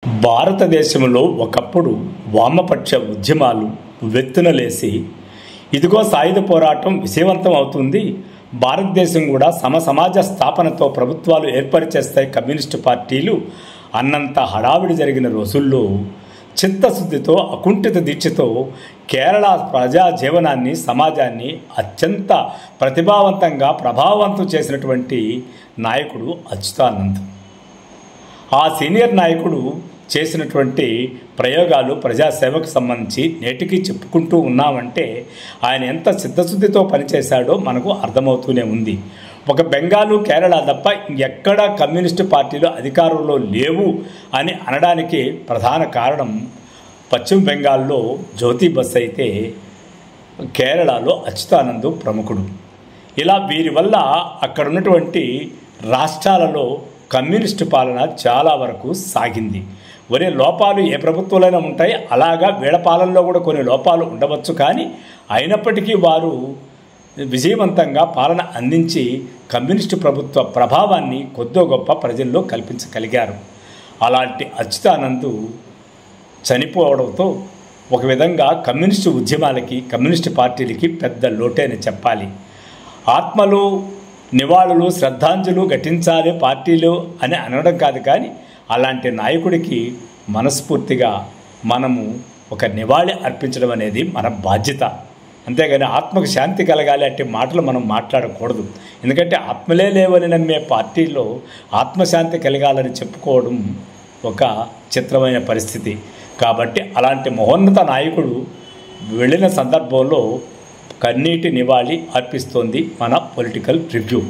భారతదేశంలో ఒకప్పుడు వామపక్ష ఉద్యమాలు వెత్తునలేసి ఇదిగో సాయుధ పోరాటం విజయవంతం అవుతుంది, భారతదేశం కూడా సమాజ స్థాపనతో ప్రభుత్వాలు ఏర్పరిచేస్తాయి కమ్యూనిస్టు పార్టీలు అన్నంత హడావిడి జరిగిన రోజుల్లో చిత్తశుద్ధితో అకుంఠిత దీక్షతో కేరళ ప్రజా జీవనాన్ని సమాజాన్ని అత్యంత ప్రతిభావంతంగా ప్రభావవంతం చేసినటువంటి నాయకుడు అచ్యుతానంద్. ఆ సీనియర్ నాయకుడు చేసినటువంటి ప్రయోగాలు ప్రజాసేవకు సంబంధించి నేటికి చెప్పుకుంటూ ఉన్నామంటే ఆయన ఎంత చిత్తశుద్ధితో పనిచేశాడో మనకు అర్థమవుతూనే ఉంది. ఒక బెంగాలు కేరళ తప్ప ఎక్కడా కమ్యూనిస్టు పార్టీలు అధికారంలో లేవు అని అనడానికి ప్రధాన కారణం పశ్చిమ బెంగాల్లో జ్యోతి బస్ అయితే కేరళలో అచ్యుతానంద్ ప్రముఖుడు. ఇలా వీరి వల్ల అక్కడ ఉన్నటువంటి రాష్ట్రాలలో కమ్యూనిస్టు పాలన చాలా వరకు సాగింది. ఒరే లోపాలు ఏ ప్రభుత్వాలైనా ఉంటాయి, అలాగా వీళ్ళ పాలనలో కూడా కొన్ని లోపాలు ఉండవచ్చు, కానీ అయినప్పటికీ వారు విజయవంతంగా పాలన అందించి కమ్యూనిస్టు ప్రభుత్వ ప్రభావాన్ని కొద్దో గొప్ప ప్రజల్లో కల్పించగలిగారు. అలాంటి అచ్యుతానంద్ చనిపోవడంతో ఒక విధంగా కమ్యూనిస్టు ఉద్యమాలకి కమ్యూనిస్టు పార్టీలకి పెద్ద లోటే అని చెప్పాలి. ఆత్మలు నివాళులు శ్రద్ధాంజలు ఘటించాలి పార్టీలు అని అనడం కాదు, కానీ అలాంటి నాయకుడికి మనస్ఫూర్తిగా మనము ఒక నివాళి అర్పించడం అనేది మన బాధ్యత. అంతేగాని ఆత్మకు శాంతి కలగాలి అంటే మాటలు మనం మాట్లాడకూడదు. ఎందుకంటే ఆత్మలే లేవని నమ్మే పార్టీల్లో ఆత్మశాంతి కలగాలని చెప్పుకోవడం ఒక చిత్రమైన పరిస్థితి. కాబట్టి అలాంటి మహోన్నత నాయకుడు వెళ్ళిన సందర్భంలో కన్నీటి నివాళి అర్పిస్తోంది మన పొలిటికల్ రివ్యూ.